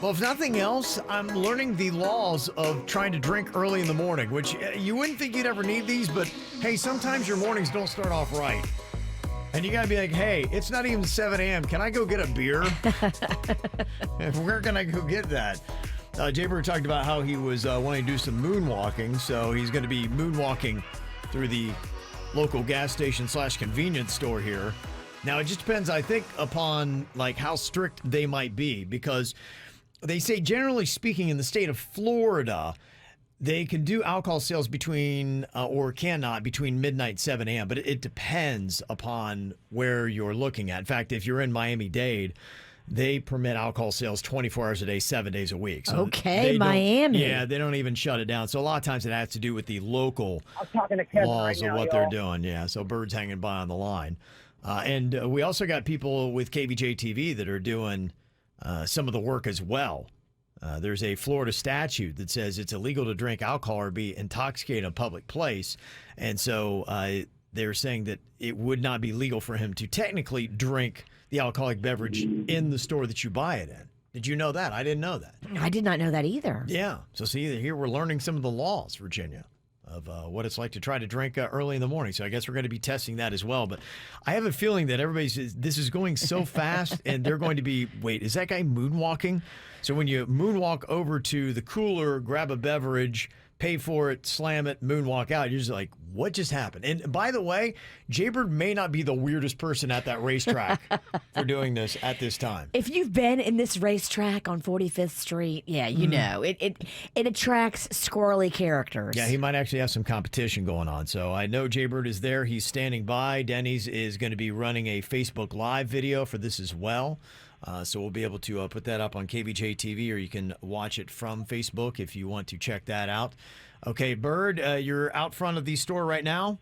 Well, if nothing else, I'm learning the laws of trying to drink early in the morning, which you wouldn't think you'd ever need these, but hey, sometimes your mornings don't start off right. And you got to be like, hey, it's not even 7 a.m. Can I go get a beer? And where can I go get that? Jbird talked about how he was wanting to do some moonwalking, so he's going to be moonwalking through the local gas station / convenience store here. Now, it just depends, I think, upon like how strict they might be, because they say, generally speaking, in the state of Florida, they can do alcohol sales between, or cannot, between midnight and 7 a.m., but it depends upon where you're looking at. In fact, if you're in Miami-Dade, they permit alcohol sales 24 hours a day, 7 days a week. So Miami. Yeah, they don't even shut it down. So a lot of times it has to do with the local laws of what they're doing. Yeah, so Bird's hanging by on the line. And we also got people with KVJ TV that are doing some of the work as well. There's a Florida statute that says it's illegal to drink alcohol or be intoxicated in a public place. And so they're saying that it would not be legal for him to technically drink the alcoholic beverage in the store that you buy it in. Did you know that? I didn't know that. I did not know that either. Yeah. So see, here we're learning some of the laws, Virginia, of what it's like to try to drink early in the morning. So I guess we're going to be testing that as well. But I have a feeling that this is going so fast, and they're going to be, wait, is that guy moonwalking? So when you moonwalk over to the cooler, grab a beverage, pay for it, slam it, moonwalk out, you're just like, what just happened? And by the way, Jbird may not be the weirdest person at that racetrack for doing this at this time. If you've been in this racetrack on 45th Street, yeah, you know, it attracts squirrely characters. Yeah, he might actually have some competition going on. So I know Jbird is there. He's standing by. Denny's is going to be running a Facebook Live video for this as well. So we'll be able to put that up on KVJ TV, or you can watch it from Facebook if you want to check that out. Okay, Bird, you're out front of the store right now?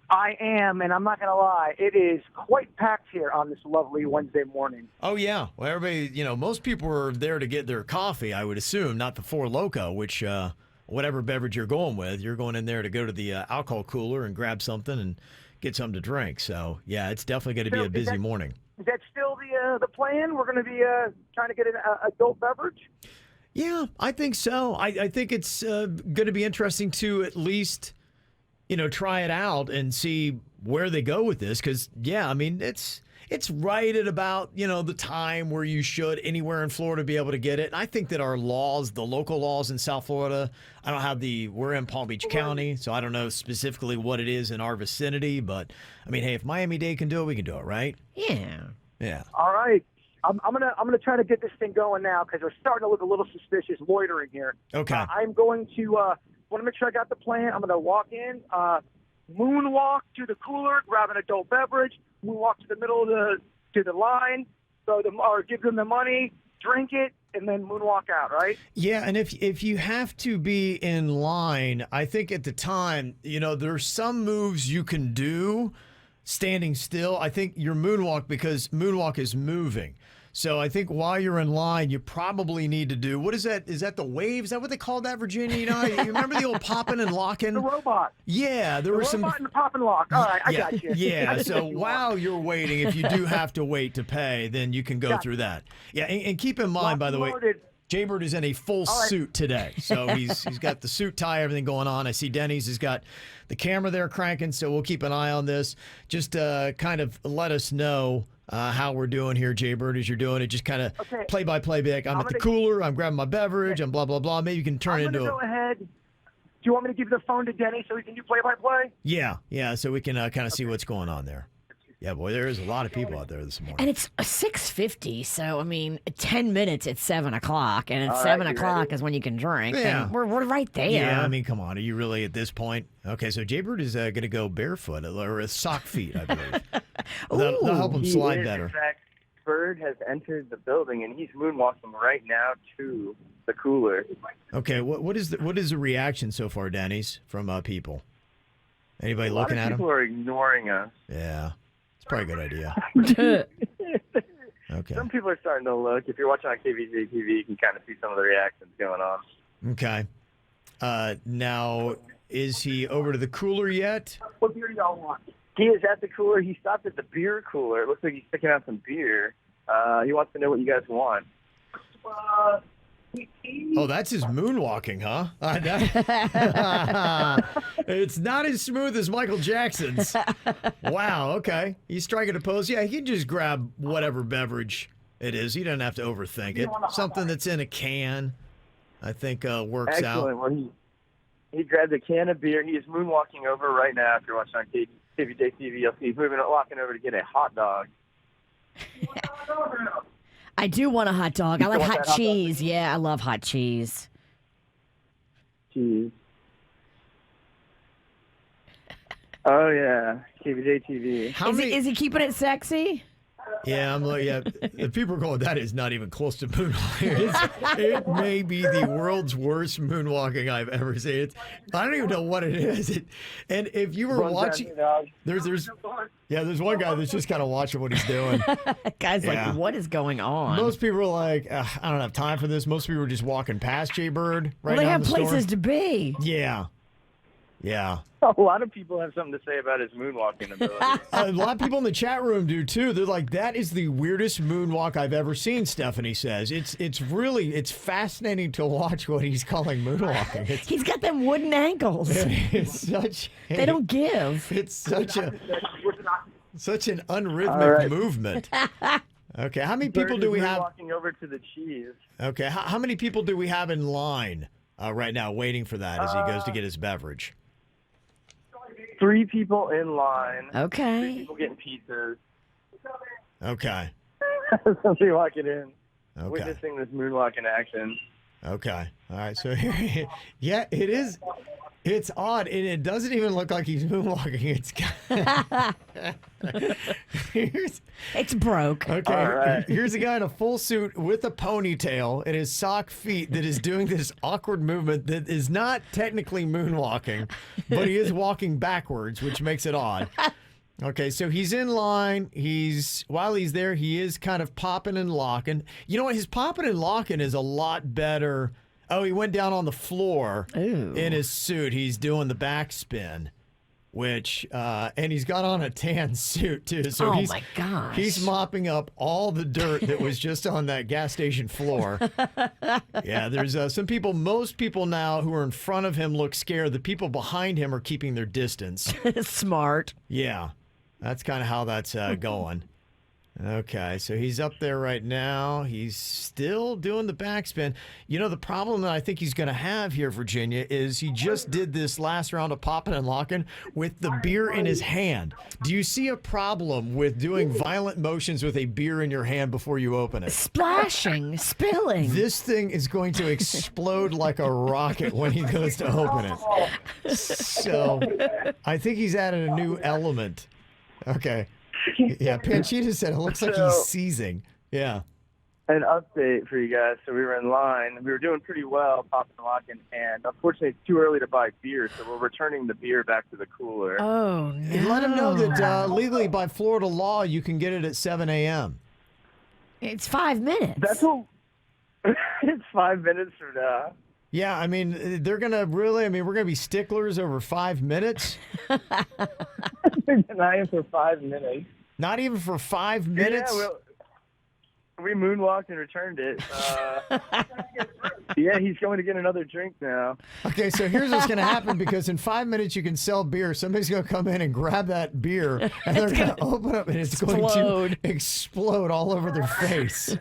I am, and I'm not going to lie, it is quite packed here on this lovely Wednesday morning. Oh, yeah. Well, everybody, most people are there to get their coffee, I would assume, not the Four Loko, which whatever beverage you're going with, you're going in there to go to the alcohol cooler and grab something and get something to drink. So, yeah, it's definitely going to be a busy morning. Is that still the plan? We're going to be trying to get an adult beverage? Yeah, I think so. I think it's going to be interesting to at least, try it out and see where they go with this. Because, yeah, I mean, it's right at about, the time where you should anywhere in Florida be able to get it. And I think that our laws, the local laws in South Florida, we're in Palm Beach County, so I don't know specifically what it is in our vicinity. But, I mean, hey, if Miami-Dade can do it, we can do it, right? Yeah. Yeah. All right. I'm gonna try to get this thing going now because we're starting to look a little suspicious loitering here. Okay. I'm going to want to make sure I got the plan. I'm gonna walk in, moonwalk to the cooler, grab an adult beverage, moonwalk to the middle of the line, or give them the money, drink it, and then moonwalk out. Right? Yeah, and if you have to be in line, I think at the time, there's some moves you can do standing still. I think your moonwalk, because moonwalk is moving. So I think while you're in line, you probably need to do, what is that? Is that the wave? Is that what they call that, Virginia? You remember the old popping and locking? The robot. Yeah, there was some. The robot and the pop and lock. All right, I got you. Yeah, so while you're waiting, if you do have to wait to pay, then you can go through that. Yeah, and keep in mind, by the way, Jbird is in a full suit today. So he's got the suit tie, everything going on. I see Denny's has got the camera there cranking, so we'll keep an eye on this. Just kind of let us know how we're doing here, Jbird, as you're doing it. Just kind of play-by-play back. I'm at the cooler. I'm grabbing my beverage. I'm blah, blah, blah. Maybe you can turn it into go ahead. Do you want me to give the phone to Denny so we can do play-by-play? Yeah, so we can kind of see what's going on there. Yeah, boy, there is a lot of people out there this morning. And it's 6:50, so, 10 minutes at 7 o'clock, and at 7 o'clock is when you can drink. Yeah. And we're right there. Yeah, come on. Are you really at this point? Okay, so Jbird is going to go barefoot, or with sock feet, I believe. That'll help him slide better. In fact, Bird has entered the building, and he's moonwalking right now to the cooler. Okay, what is the reaction so far, Denny's, from people? Anybody looking at him? People are ignoring us. Yeah. Probably a good idea. Okay. Some people are starting to look. If you're watching on KVJ TV, you can kind of see some of the reactions going on. Okay. Now, is he over to the cooler yet? What beer do y'all want? He is at the cooler. He stopped at the beer cooler. It looks like he's picking out some beer. He wants to know what you guys want. Oh, that's his moonwalking, huh? It's not as smooth as Michael Jackson's. Wow, okay. He's striking a pose. Yeah, he can just grab whatever beverage it is. He doesn't have to overthink it. Something that's in a can, I think, works out. Excellent. Well, he grabbed a can of beer. He is moonwalking over right now. If you're watching on KVJ TV, you'll see he's walking over to get a hot dog. I do want a hot dog. I like want hot that hot cheese. Yeah, I love hot cheese. Cheese. Oh, yeah. KVJ TV. Is he keeping it sexy? Yeah, I'm like, yeah. The people are going, that is not even close to moonwalking. It may be the world's worst moonwalking I've ever seen. I don't even know what it is. And if you were watching, there's one guy that's just kind of watching what he's doing. Guy's like, what is going on? Most people are like, I don't have time for this. Most people are just walking past Jbird right now. Well, they have places to be. Yeah. Yeah. A lot of people have something to say about his moonwalking ability. A lot of people in the chat room do too. They're like, that is the weirdest moonwalk I've ever seen, Stephanie says. It's fascinating to watch what he's calling moonwalking. He's got them wooden ankles. They don't give. It's such an unrhythmic movement. Okay, how many people do we have? Walking over to the cheese. Okay, how many people do we have in line right now waiting for that as he goes to get his beverage? 3 people in line. Okay. 3 people getting pizzas. Okay. Somebody walking in. Okay. Witnessing this moonwalk in action. Okay. All right. So, yeah, it is. It's odd, and it doesn't even look like he's moonwalking. It's broke. Okay. All right. Here's a guy in a full suit with a ponytail and his sock feet that is doing this awkward movement that is not technically moonwalking, but he is walking backwards, which makes it odd. Okay, so he's in line. While he's there, he is kind of popping and locking. You know what? His popping and locking is a lot better. Oh, he went down on the floor in his suit. He's doing the backspin, and he's got on a tan suit too. So my gosh. He's mopping up all the dirt that was just on that gas station floor. Yeah, there's most people now who are in front of him look scared. The people behind him are keeping their distance. Smart. Yeah, that's kind of how that's going. Okay, so he's up there right now. He's still doing the backspin. You know, the problem that I think he's going to have here, Virginia, is he just did this last round of popping and locking with the beer in his hand. Do you see a problem with doing violent motions with a beer in your hand before you open it? Splashing, spilling. This thing is going to explode like a rocket when he goes to open it. So I think he's added a new element. Okay. Yeah, Panchita said it looks like he's seizing. Yeah. An update for you guys. So we were in line. We were doing pretty well, popping and locking, and unfortunately it's too early to buy beer, so we're returning the beer back to the cooler. Oh, no. And let him know that legally by Florida law, you can get it at 7 a.m. It's 5 minutes. That's what... It's 5 minutes from now. Yeah, I mean, we're going to be sticklers over 5 minutes. Not even for 5 minutes. Not even for 5 minutes? Yeah, we moonwalked and returned it. Yeah, he's going to get another drink now. Okay, so here's what's going to happen, because in 5 minutes you can sell beer. Somebody's going to come in and grab that beer, and they're going to open up, and it's going to explode all over their face.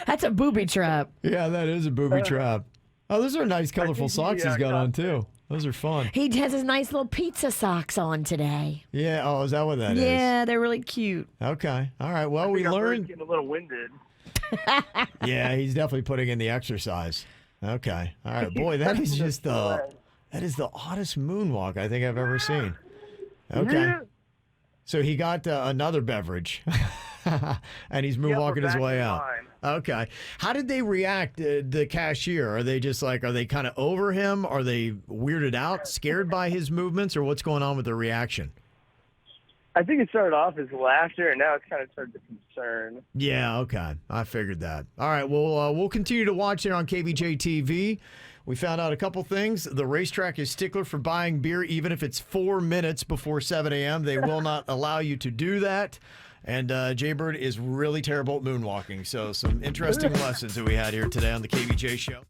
That's a booby trap. Yeah, that is a booby trap. Oh, those are nice, colorful socks he's got on, too. Those are fun. He has his nice little pizza socks on today. Yeah. Oh, is that what that is? Yeah, they're really cute. Okay. All right. Well, we learned. Getting a little winded. Yeah, he's definitely putting in the exercise. Okay. All right. Boy, that is just that is the oddest moonwalk I think I've ever seen. Okay. Yeah. So he got another beverage, and he's moonwalking his way out. Okay. How did they react, the cashier? Are they just like, are they kind of over him? Are they weirded out, scared by his movements, or what's going on with their reaction? I think it started off as laughter, and now it's kind of turned to concern. Yeah, okay. I figured that. All right, well, we'll continue to watch there on KVJ TV. We found out a couple things. The racetrack is stickler for buying beer, even if it's 4 minutes before 7 a.m. They will not allow you to do that. And Jbird is really terrible at moonwalking. So some interesting lessons that we had here today on the KBJ show.